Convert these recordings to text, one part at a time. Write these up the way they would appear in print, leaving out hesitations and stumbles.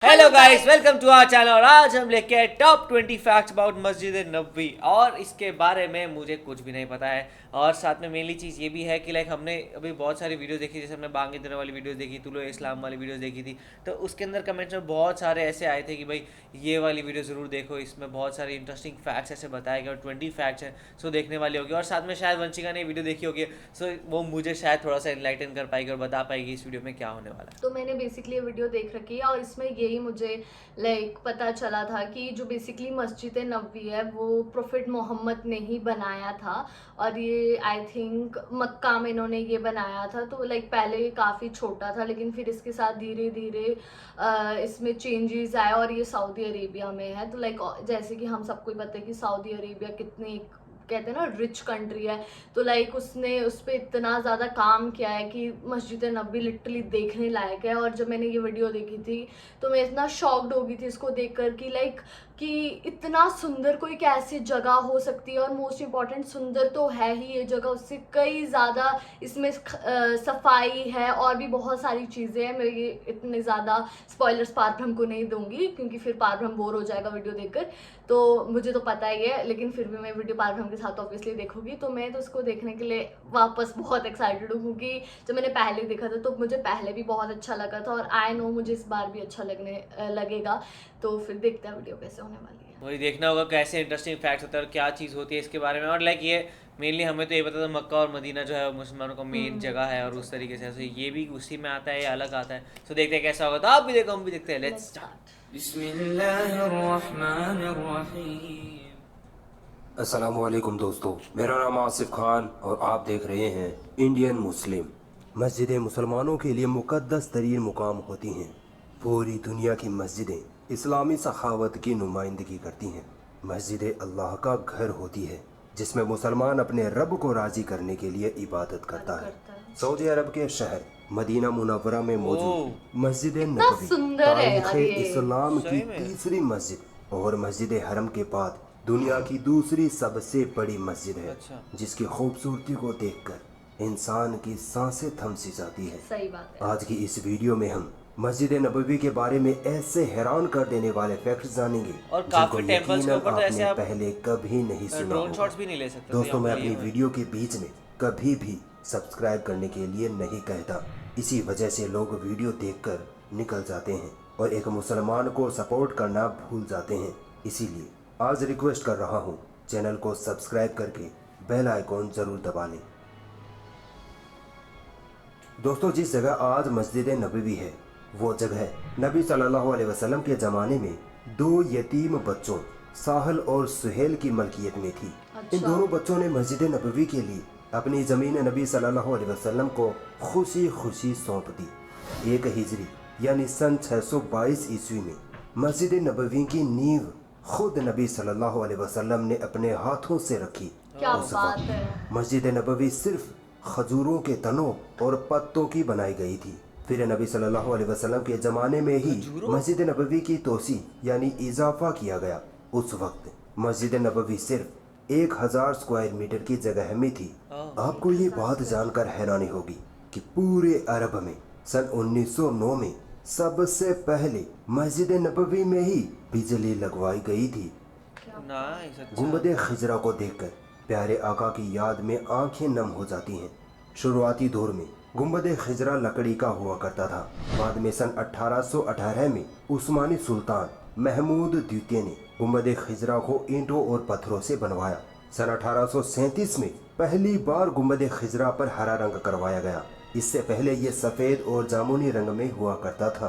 Hello guys, welcome to our channel. और आज हम लेके आए टॉप 20 फैक्ट्स अबाउट मस्जिद नबवी। और इसके बारे में मुझे कुछ भी नहीं पता है। और साथ में मेनली चीज़ ये भी है कि लाइक हमने अभी बहुत सारी वीडियो देखी, जैसे हमने बांगे दिनों वाली वीडियोस देखी, तुलो इस्लाम वाली वीडियोस देखी थी। तो उसके अंदर कमेंट्स में बहुत सारे ऐसे आए थे कि भाई ये वाली वीडियो ज़रूर देखो, इसमें बहुत सारे इंटरेस्टिंग फैक्ट्स ऐसे बताए गए और 20 फैक्ट्स हैं, सो देखने वाली होगी। और साथ में शायद वंशिका ने वीडियो देखी होगी, सो वो मुझे शायद थोड़ा सा इनलाइटन कर पाएगी और बता पाएगी इस वीडियो में क्या होने वाला है। तो मैंने बेसिकली ये वीडियो देख रखी है और इसमें यही मुझे पता चला था कि जो बेसिकली मस्जिद नबवी है वो प्रोफेट मोहम्मद ने ही बनाया था। और ये आई थिंक मक्का में इन्होंने ये बनाया था। तो पहले ये काफ़ी छोटा था, लेकिन फिर इसके साथ धीरे धीरे इसमें चेंजेस आए और ये सऊदी अरेबिया में है। तो जैसे कि हम सबको ही पता है कि सऊदी अरेबिया कितने कहते हैं ना रिच कंट्री है। तो उसने उस पर इतना ज़्यादा काम किया है कि मस्जिद नबी लिटरली देखने लायक है। और जब मैंने ये वीडियो देखी थी तो मैं इतना शॉक्ड हो गई थी इसको देखकर कि इतना सुंदर कोई कैसी जगह हो सकती है। और मोस्ट इम्पॉर्टेंट सुंदर तो है ही ये जगह, उससे कई ज़्यादा इसमें सफाई है और भी बहुत सारी चीज़ें हैं। मैं ये इतने ज़्यादा स्पॉयलर्स पारभ्रम को नहीं दूंगी क्योंकि फिर पारभ्रम बोर हो जाएगा वीडियो देखकर। तो मुझे तो पता ही है, लेकिन फिर भी मैं वीडियो पारभ्रम के साथ ऑब्वियसली देखूंगी। तो मैं तो उसको देखने के लिए वापस बहुत एक्साइटेड हूँ क्योंकि जब मैंने पहले देखा था तो मुझे पहले भी बहुत अच्छा लगा था और आई नो मुझे इस बार भी अच्छा लगेगा। तो फिर देखते हैं वीडियो कैसे होने वाली है। वही देखना होगा कैसे इंटरेस्टिंग फैक्ट्स होता है और क्या चीज़ होती है इसके बारे में। और लाइक ये मेनली हमें तो ये पता था मक्का और मदीना जो है मुसलमानों का मेन जगह है और उस तरीके से, तो ये भी उसी में आता है या अलग आता है। तो देखते हैं कैसा होगा। तो आप भी देखो, हम भी देखते हैं। Let's let's start. स्टार्ट। अस्सलामुअलैकुम दोस्तों, मेरा नाम आसिफ खान और आप देख रहे हैं इंडियन मुस्लिम। मस्जिदें मुसलमानों के लिए मुक़द्दस तरीन मुकाम होती हैं। पूरी दुनिया की मस्जिदें इस्लामी सखावत की नुमाइंदगी करती हैं। मस्जिदें अल्लाह का घर होती है जिसमें मुसलमान अपने रब को राज़ी करने के लिए इबादत करता है। सऊदी अरब के शहर मदीना मुनव्वरा में ओ मौजूद मस्जिद कितना नबवी सुंदर है तारीख़ यार ये। इस्लाम की सही में तीसरी मस्जिद और मस्जिद हरम के बाद दुनिया की दूसरी सबसे बड़ी मस्जिद है, अच्छा। जिसकी खूबसूरती को देखकर इंसान की सांसें थम सी जाती है। सही बात है। आज की इस वीडियो में हम मस्जिद नबवी के बारे में ऐसे हैरान कर देने वाले फैक्ट्स जानेंगे और जिनको काफ़ी टेम्पल्स के यकीनन ऊपर तो ऐसे आपने आप पहले कभी नहीं सुना ड्रोन होगा। शॉट्स भी नहीं ले सकते, तो दोस्तों, यहाँ मैं पर लिए अपनी हुए हैं। वीडियो के बीच में कभी भी सब्सक्राइब करने के लिए नहीं कहता। इसी वजह से लोग वीडियो देखकर निकल जाते हैं और एक मुसलमान को सपोर्ट करना भूल जाते हैं। इसीलिए आज रिक्वेस्ट कर रहा हूँ, चैनल को सब्सक्राइब करके बेल आइकॉन ज़रूर दबा लें। दोस्तों, जिस जगह आज मस्जिद नबवी है वो जगह नबी सल्लल्लाहु अलैहि वसल्लम के ज़माने में दो यतीम बच्चों साहल और सुहेल की मलकियत में थी। इन अच्छा। दोनों बच्चों ने मस्जिद नबवी के लिए अपनी ज़मीन नबी सल्लल्लाहु अलैहि वसल्लम को खुशी खुशी सौंप दी। एक हिजरी यानी सन 622 ईस्वी में मस्जिद नबवी की नींव खुद नबी सल्लल्लाहु अलैहि वसल्लम ने अपने हाथों से रखी। क्या उस बात वक्त है। मस्जिद नबवी सिर्फ खजूरों के तनों और पत्तों की बनाई गई थी। फिर नबी सल्लल्लाहु अलैहि वसल्लम के ज़माने में ही खजूरों? मस्जिद नबवी की तोसी यानी इजाफा किया गया। उस वक्त मस्जिद नबवी सिर्फ 1000 स्क्वायर मीटर की जगह में थी। आपको ये बात जानकर हैरानी होगी कि पूरे अरब में सन 1909 में सबसे पहले मस्जिद नबवी में ही बिजली लगवाई गई थी। नाइस, अच्छा। गुंबद खिजरा को देखकर प्यारे आका की याद में आंखें नम हो जाती हैं। शुरुआती दौर में गुंबद खिजरा लकड़ी का हुआ करता था। बाद में सन 1818 में उस्मानी सुल्तान महमूद द्वितीय ने गुंबद खिजरा को ईंटों और पत्थरों से बनवाया। सन 1837 में पहली बार गुंबद खिजरा पर हरा रंग करवाया गया। इससे पहले ये सफ़ेद और जामुनी रंग में हुआ करता था।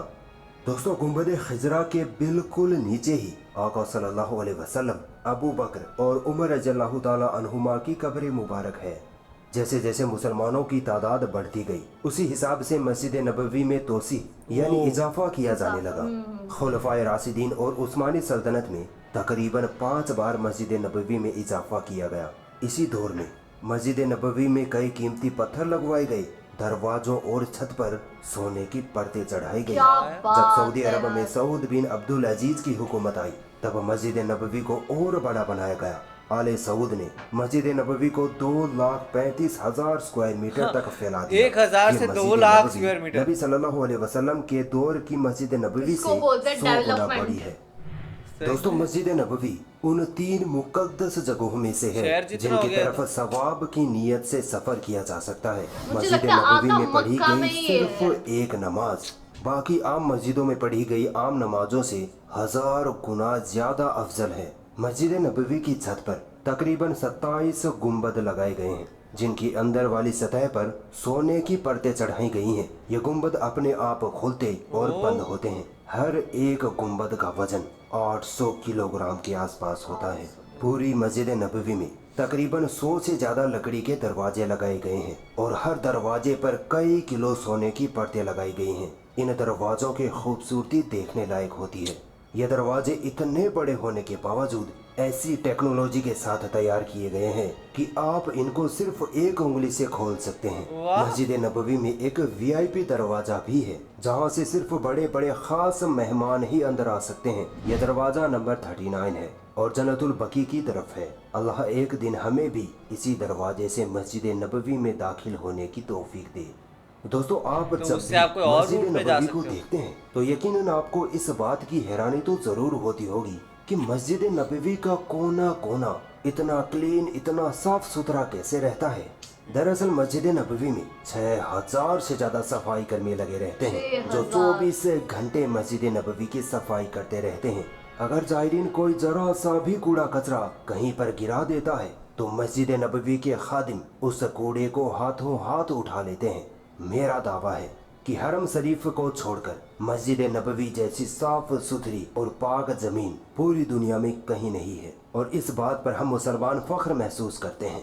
दोस्तों, गुंबद खिजरा के बिल्कुल नीचे ही आका सल्लल्लाहु अलैहि वसल्लम, अबू बकर और उमर रज़ियल्लाहु ताला अन्हुमा की कब्र मुबारक है। जैसे जैसे मुसलमानों की तादाद बढ़ती गई उसी हिसाब से मस्जिद नबवी में तोसी यानी इजाफा किया जाने लगा। खुलफाए राशिदीन और उस्मानी सल्तनत में तकरीबन 5 बार मस्जिद नबवी में इजाफा किया गया। इसी दौर में मस्जिद नबवी में कई कीमती पत्थर लगवाए गए। दरवाजों और छत पर सोने की परतें चढ़ाई गई। क्या जब बात सऊदी है अरब में यार। सऊद बिन अब्दुल अजीज की हुकूमत आई तब मस्जिद नबवी को और बड़ा बनाया गया। आले सऊद ने मस्जिद नबवी को 2,35,000 स्क्वायर मीटर तक फैला दिया। 1,000 से ये 2 मस्जिद लाख नबवी स्क्वायर मीटर। नबी सल्लल्लाहु अलैहि वसल्लम के दौर की मस्जिद नबवी इसको से बोलते हैं 100 गुना डेवलपमेंट। बड़ी है। दोस्तों मस्जिद नबवी उन 3 मुकद्दस जगहों में से है शहर जितना हो जिनकी गया तरफ सवाब की नीयत से सफर किया जा सकता है। मुझे मस्जिद लगता है नबवी आका में पढ़ी मक्का में गई ही सिर्फ है। एक नमाज बाकी आम मस्जिदों में पढ़ी गई आम नमाजों से 1000 गुना ज्यादा अफजल है। मस्जिद नबवी की छत पर तकरीबन 27 गुंबद लगाए गए हैं जिनकी अंदर वाली सतह पर सोने की परतें चढ़ाई गई हैं। ये गुंबद अपने आप खुलते और बंद होते हैं। हर एक गुंबद का वजन 800 किलोग्राम के आसपास होता है। पूरी मस्जिद नबवी में तकरीबन 100 से ज्यादा लकड़ी के दरवाजे लगाए गए हैं और हर दरवाजे पर कई किलो सोने की परतें लगाई गई हैं। इन दरवाजों की खूबसूरती देखने लायक होती है। ये दरवाजे इतने बड़े होने के बावजूद ऐसी टेक्नोलॉजी के साथ तैयार किए गए हैं कि आप इनको सिर्फ एक उंगली से खोल सकते हैं। वाह। मस्जिद नबवी में एक वीआईपी दरवाजा भी है जहां से सिर्फ बड़े बड़े खास मेहमान ही अंदर आ सकते हैं। यह दरवाजा नंबर 39 है और जन्नतुल बकी की तरफ है। अल्लाह एक दिन हमें भी इसी दरवाजे से मस्जिद नबवी में दाखिल होने की तौफीक दे। दोस्तों आप तो जब उससे भी आप कोई और मस्जिद रूट में जा नबवी सकते को हो। देखते हैं तो यकीनन आपको इस बात की हैरानी तो जरूर होती होगी कि मस्जिद नबवी का कोना कोना इतना क्लीन इतना साफ सुथरा कैसे रहता है। दरअसल मस्जिद नबवी में 6000 से ज्यादा सफाई कर्मी लगे रहते हैं जो 24 घंटे मस्जिद नबवी की सफाई करते रहते हैं। अगर जायरीन कोई जरा सा भी कूड़ा कचरा कहीं पर गिरा देता है तो मस्जिद नबवी के खादिम उस कूड़े को हाथों हाथ उठा लेते हैं। मेरा दावा है कि हरम शरीफ को छोड़कर मस्जिद नबवी जैसी साफ सुथरी और पाक जमीन पूरी दुनिया में कहीं नहीं है और इस बात पर हम मुसलमान फख्र महसूस करते हैं।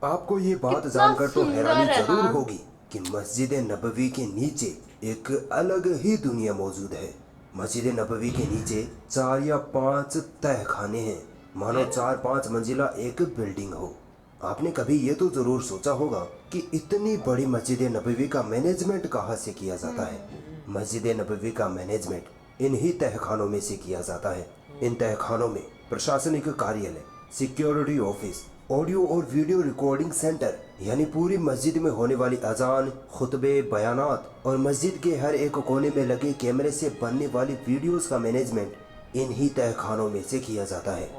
आपको ये बात कितना जानकर तो सुंदर हैरानी है जरूर ना? होगी कि मस्जिद नबवी के नीचे एक अलग ही दुनिया मौजूद है। मस्जिद नबवी के नीचे 4 या 5 तहखाने हैं, मानो 4-5 मंजिला एक बिल्डिंग हो। आपने कभी ये तो जरूर सोचा होगा कि इतनी बड़ी मस्जिद नबवी का मैनेजमेंट कहाँ से किया जाता है। मस्जिद नबवी का मैनेजमेंट इन्हीं तहखानों में से किया जाता है। इन तहखानों में प्रशासनिक कार्यालय, सिक्योरिटी ऑफिस, ऑडियो और वीडियो रिकॉर्डिंग सेंटर यानी पूरी मस्जिद में होने वाली अजान, खुतबे, बयानात और मस्जिद के हर एक कोने में लगे कैमरे से बनने वाली वीडियोस का मैनेजमेंट इन्हीं तहखानों में से किया जाता है।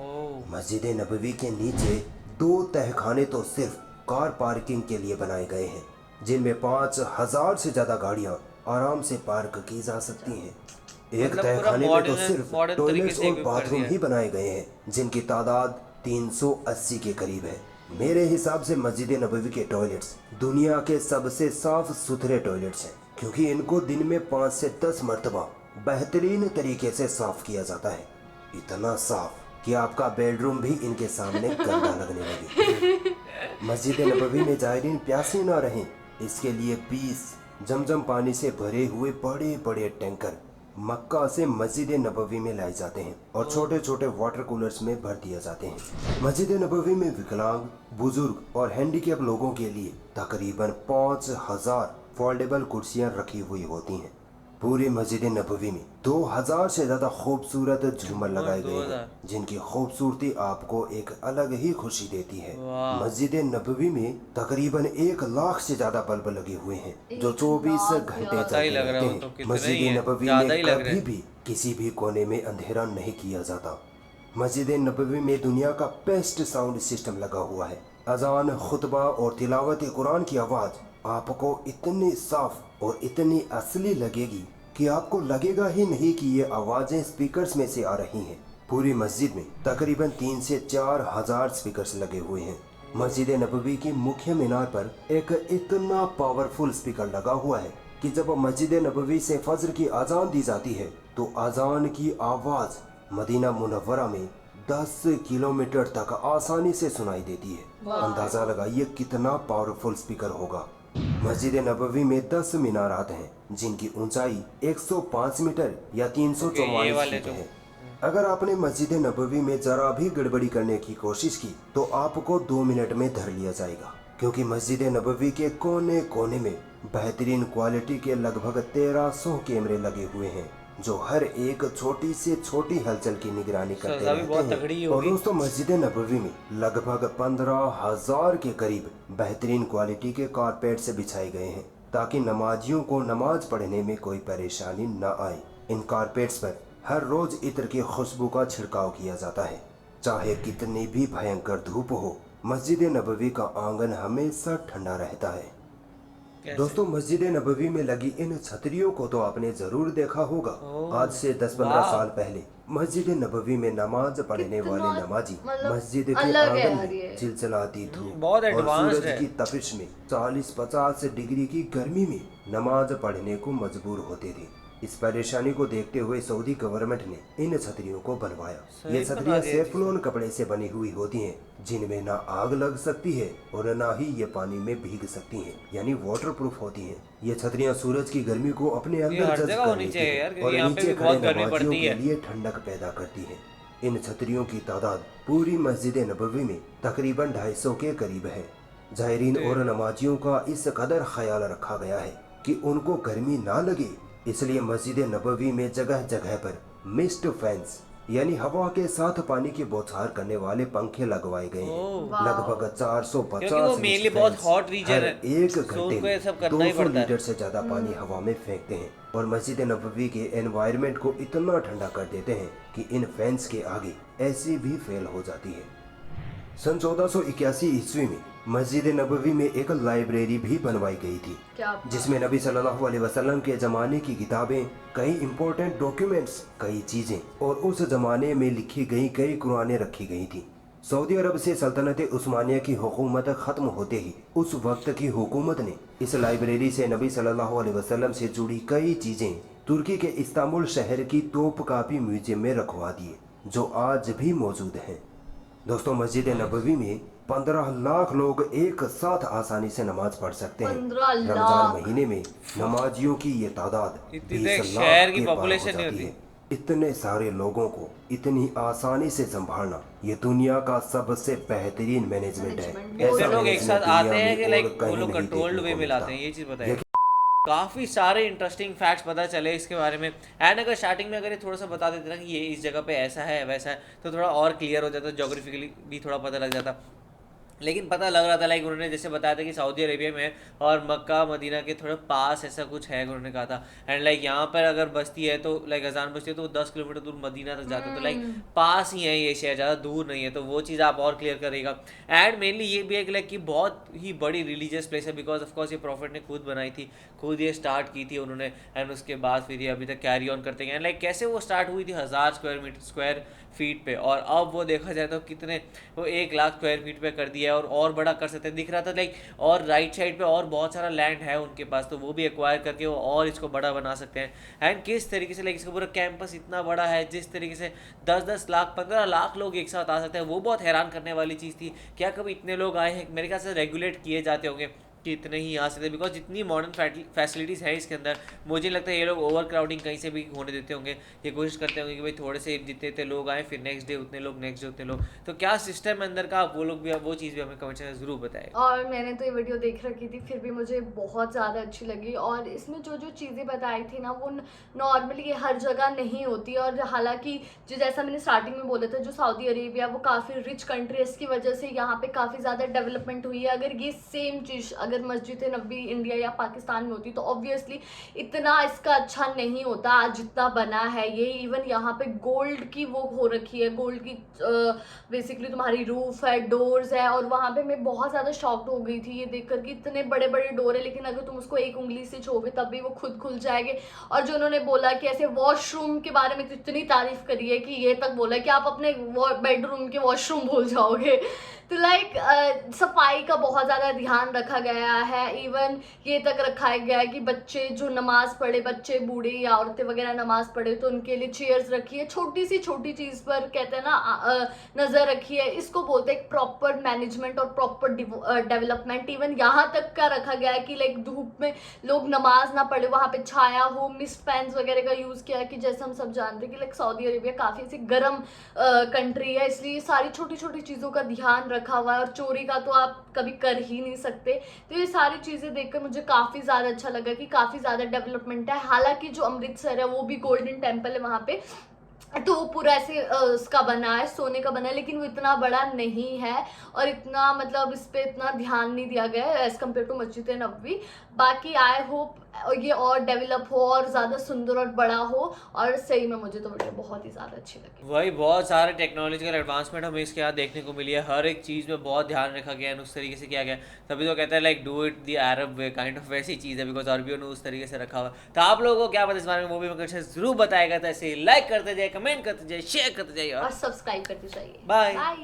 मस्जिद नबवी के नीचे 2 तहखाने तो सिर्फ कार पार्किंग के लिए बनाए गए हैं जिनमें 5000 से ज्यादा गाड़ियां आराम से पार्क की जा सकती हैं। एक मतलब पूरा तहखाने में तो मॉडर्न सिर्फ तरीके टॉयलेट्स से और equip कर बाथरूम दिया ही है। बनाए गए हैं जिनकी तादाद 380 के करीब है। मेरे हिसाब से मस्जिद नबवी के टॉयलेट्स दुनिया के सबसे साफ सुथरे टॉयलेट्स हैं क्योंकि इनको दिन में 5 से 10 मरतबा बेहतरीन तरीके से साफ किया जाता है। इतना साफ कि आपका बेडरूम भी इनके सामने गंदा लगने लगे। मस्जिद नबवी में जायरीन प्यासे ना रहें इसके लिए 20 जमजम पानी से भरे हुए बड़े बड़े टैंकर मक्का से मस्जिद नबवी में लाए जाते हैं और छोटे छोटे वाटर कूलर्स में भर दिए जाते हैं। मस्जिद नबवी में विकलांग, बुजुर्ग और हैंडीकैप लोगों के लिए तकरीबन 5000 फोल्डेबल कुर्सियां रखी हुई होती हैं। पूरी मस्जिद नबवी में 2000 से ज्यादा खूबसूरत झूमर लगाए गए हैं जिनकी खूबसूरती आपको एक अलग ही खुशी देती है। मस्जिद नबवी में तकरीबन 1 लाख से ज्यादा बल्ब लगे हुए हैं जो 24 घंटे चलते रहते हैं। मस्जिद नबवी में कभी भी किसी भी कोने में अंधेरा नहीं किया जाता। मस्जिद नबवी में दुनिया का बेस्ट साउंड सिस्टम लगा हुआ है। अजान, खुतबा और तिलावत कुरान की आवाज आपको इतनी साफ और इतनी असली लगेगी कि आपको लगेगा ही नहीं कि ये आवाजें स्पीकर्स में से आ रही हैं। पूरी मस्जिद में तकरीबन 3 से 4 हजार स्पीकर्स लगे हुए हैं। मस्जिद नबवी की मुख्य मीनार पर एक इतना पावरफुल स्पीकर लगा हुआ है कि जब मस्जिद नबवी से फजर की अजान दी जाती है तो अजान की आवाज मदीना मुनव्वरा में 10 किलोमीटर तक आसानी से सुनाई देती है। अंदाजा लगाइए कितना पावरफुल स्पीकर होगा। मस्जिद नबवी में 10 मीनारात हैं जिनकी ऊंचाई 105 मीटर या 344 फीट है। अगर आपने मस्जिद नबवी में जरा भी गड़बड़ी करने की कोशिश की तो आपको 2 मिनट में धर लिया जाएगा क्योंकि मस्जिद नबवी के कोने कोने में बेहतरीन क्वालिटी के लगभग 1300 कैमरे लगे हुए हैं जो हर एक छोटी से छोटी हलचल की निगरानी करते सजा भी बहुत रहते तगड़ी हैं। और होगी। दोस्तों मस्जिद नबवी में लगभग 15,000 के करीब बेहतरीन क्वालिटी के कारपेट से बिछाए गए हैं ताकि नमाजियों को नमाज पढ़ने में कोई परेशानी न आए। इन कारपेट्स पर हर रोज इत्र की खुशबू का छिड़काव किया जाता है। चाहे कितनी भी भयंकर धूप हो, मस्जिद नबवी का आंगन हमेशा ठंडा रहता है। कैसे? दोस्तों मस्जिद नबवी में लगी इन छतरियों को तो आपने जरूर देखा होगा। ओह, आज से 10-15 वाह। साल पहले मस्जिद नबवी में नमाज पढ़ने कितना वाले नमाजी मतलब मस्जिद के अलग है आंगन यार में ये। चिलचिलाती धूप बहुत और advanced सूरज है। की तपिश में 40-50 डिग्री की गर्मी में नमाज पढ़ने को मजबूर होते थे। इस परेशानी को देखते हुए सऊदी गवर्नमेंट ने इन छतरियों को बनवाया। सही ये बना छतरियाँ दिया सेफ्लॉन कपड़े से बनी हुई होती हैं, जिनमें ना आग लग सकती है और ना ही ये पानी में भीग सकती हैं, यानी वाटर प्रूफ होती हैं। ये छतरियाँ सूरज की गर्मी को अपने ये अंदर हर जज्ब जगह कर होनी लेती चाहिए हैं यार, और क्योंकि यहाँ पे नीचे भी बहुत खड़े गर्मी नमाजियों पड़ती के है। लिए ठंडक पैदा करती है। इन छतरियों की तादाद पूरी मस्जिद नबवी में तकरीबन 250 के करीब है। जायरीन और नमाजियों का इस कदर ख्याल रखा गया है कि उनको गर्मी ना लगे, इसलिए मस्जिद नबवी में जगह जगह पर मिस्ट फैंस यानी हवा के साथ पानी की बौछार करने वाले पंखे लगवाए गए हैं। ओह। लगभग 450 क्योंकि वो mainly मिस्ट बहुत फैंस hot region हर है, एक so घंटे उनको में ये सब करना ही 200 पड़ता है। लीटर से ज्यादा पानी हवा में फेंकते हैं और मस्जिद नबवी के एनवायरनमेंट को इतना ठंडा कर देते हैं कि इन फैंस के आगे ऐसी भी फेल हो जाती है। सन 1481 ईस्वी में मस्जिद नबवी में एक लाइब्रेरी भी बनवाई गई थी, क्या बात। जिसमें नबी सल्लल्लाहु अलैहि वसल्लम के ज़माने की किताबें, कई इम्पोर्टेंट डॉक्यूमेंट्स, कई चीज़ें और उस ज़माने में लिखी गई कई कुरानें रखी गई थी। सऊदी अरब से सल्तनत उस्मानिया की हुकूमत ख़त्म होते ही उस वक्त की हुकूमत ने इस लाइब्रेरी से नबी सल्लल्लाहु अलैहि वसल्लम से जुड़ी कई चीज़ें तुर्की के इस्तांबुल शहर की तोपकापी म्यूजियम में रखवा दिए, जो आज भी मौजूद हैं। दोस्तों मस्जिद नबवी में 15 लाख लोग एक साथ आसानी से नमाज पढ़ सकते हैं। 15 रमजान लाख। महीने में नमाजियों की ये तादाद इतनी 20 तो एक लाख शहर की के पार हो population नहीं जाती होती। है। इतने सारे लोगों को इतनी आसानी से संभालना ये दुनिया का सबसे बेहतरीन मैनेजमेंट है। मैनेजमेंट। ऐसा ऐसे लोग एक मैनेजमेंट साथ आते दुनिया हैं में कि और लाइक वो कहीं लोग नहीं कंट्रोल्ड देखने वे को में लाते मिलता। हैं, ये चीज़ बताइए। काफ़ी सारे इंटरेस्टिंग फैक्ट्स पता चले इसके बारे में। एंड अगर स्टार्टिंग में अगर ये थोड़ा सा बता देते ना कि ये इस जगह पे ऐसा है वैसा है, तो थोड़ा और क्लियर हो जाता, जोग्राफिकली भी थोड़ा पता लग जाता। लेकिन पता लग रहा था लाइक उन्होंने जैसे बताया था कि सऊदी अरेबिया में और मक्का मदीना के थोड़ा पास ऐसा कुछ है, उन्होंने कहा था। एंड लाइक यहाँ पर अगर बस्ती है तो लाइक अजान बस्ती है तो वो 10 किलोमीटर दूर मदीना तक जाते हैं, तो लाइक पास ही है ये शहर, ज़्यादा दूर नहीं है। तो वो चीज़ आप और क्लियर करेगा। एंड मेनली ये भी है कि लाइक कि बहुत ही बड़ी रिलीजियस प्लेस है, बिकॉज ऑफकोर्स ये प्रॉफिट ने खुद बनाई थी, खुद ये स्टार्ट की थी उन्होंने। एंड उसके बाद फिर ये अभी तक कैरी ऑन करते गए। एंड लाइक कैसे वो स्टार्ट हुई थी 1000 स्क्वायर फीट पे, और अब वो देखा जाए तो कितने वो 1 लाख स्क्वायर फीट पे कर दिया है, और बड़ा कर सकते हैं दिख रहा था लाइक। और राइट साइड पे और बहुत सारा लैंड है उनके पास, तो वो भी एक्वायर करके वो और इसको बड़ा बना सकते हैं। एंड किस तरीके से लाइक इसका पूरा कैंपस इतना बड़ा है, जिस तरीके से 10-10 लाख 15 लाख लोग एक साथ आ सकते हैं, वो बहुत हैरान करने वाली चीज़ थी। क्या कभी इतने लोग आए हैं? मेरे ख्याल से रेगुलेट किए जाते होंगे कि इतने ही आ सकते हैं, बिकॉज जितनी मॉडर्न फैसिलिटीज़ है इसके अंदर, मुझे नहीं लगता ये लोग ओवर क्राउडिंग कहीं से भी होने देते होंगे। ये कोशिश करते होंगे कि भाई थोड़े से जितने इतने लोग आए, फिर नेक्स्ट डे उतने लोग, नेक्स्ट डे उतने लोग। तो क्या सिस्टम है अंदर का, वो लोग भी, वो चीज़ भी हमें कमेंट में ज़रूर बताएं। और मैंने तो ये वीडियो देख रखी थी, फिर भी मुझे बहुत ज़्यादा अच्छी लगी। और इसमें जो जो चीज़ें बताई थी ना, वो नॉर्मली हर जगह नहीं होती। और हालांकि जो जैसा मैंने स्टार्टिंग में बोला था, जो सऊदी अरेबिया वो काफ़ी रिच कंट्री है, इसकी वजह से यहाँ पे काफ़ी ज़्यादा डेवलपमेंट हुई है। अगर ये सेम चीज़ अगर मस्जिद नबी इंडिया या पाकिस्तान में होती तो ऑब्वियसली इतना इसका अच्छा नहीं होता आज जितना बना है ये। इवन यहाँ पे गोल्ड की वो हो रखी है, गोल्ड की बेसिकली तुम्हारी रूफ है, डोर्स है। और वहाँ पे मैं बहुत ज़्यादा शॉक्ड हो गई थी ये देखकर कि इतने बड़े बड़े डोर है, लेकिन अगर तुम उसको एक उंगली से छूओगे तब भी वो खुद खुल जाएंगे। और जो उन्होंने बोला कि ऐसे वॉशरूम के बारे में तो इतनी तारीफ करी है कि ये तक बोला कि आप अपने बेडरूम के वॉशरूम भूल जाओगे। तो लाइक सफाई का बहुत ज़्यादा ध्यान रखा गया है। इवन ये तक रखा गया है कि बच्चे जो नमाज पढ़े, बच्चे बूढ़े या औरतें वगैरह नमाज पढ़े, तो उनके लिए चेयर्स रखी है। छोटी सी छोटी चीज़ पर कहते हैं ना नज़र रखी है। इसको बोलते हैं प्रॉपर मैनेजमेंट और प्रॉपर डेवलपमेंट। इवन यहाँ तक का रखा गया है कि लाइक धूप में लोग नमाज ना पढ़े, वहाँ पे छाया हो, मिस्ट फैंस वगैरह का यूज़ किया है कि जैसे हम सब जानते हैं कि लाइक सऊदी अरेबिया काफ़ी ऐसी गर्म कंट्री है, इसलिए सारी छोटी छोटी चीज़ों का ध्यान रखा हुआ है और चोरी का तो आप कभी कर ही नहीं सकते। तो ये सारी चीज़ें देखकर मुझे काफ़ी ज़्यादा अच्छा लगा कि काफ़ी ज़्यादा डेवलपमेंट है। हालांकि जो अमृतसर है वो भी गोल्डन टेम्पल है वहाँ पे, तो वो पूरा ऐसे उसका बना है, सोने का बना है, लेकिन वो इतना बड़ा नहीं है और इतना मतलब इस पे इतना ध्यान नहीं दिया गया है एज कम्पेयर टू मस्जिद नबवी। बाकी आई होप ये और डेवलप हो और ज़्यादा सुंदर और बड़ा हो, और सही में मुझे तो वीडियो बहुत ही ज़्यादा अच्छी लगी। वही बहुत सारे टेक्नोलॉजिकल एडवांसमेंट हमें इसके यहाँ देखने को मिली है, हर एक चीज़ में बहुत ध्यान रखा गया है, उस तरीके से किया गया है। तभी तो कहते हैं like do it the Arab way, kind of वैसी चीज़ है, बिकॉज अरबियों ने उस तरीके से रखा हुआ। तो आप लोगों को क्या पता इस बारे में, वो भी मुझे जरूर बताएगा। तो ऐसे लाइक करते जाइए, कमेंट करते जाइए, शेयर करते जाइए और सब्सक्राइब करते जाइए। बाय। बाय।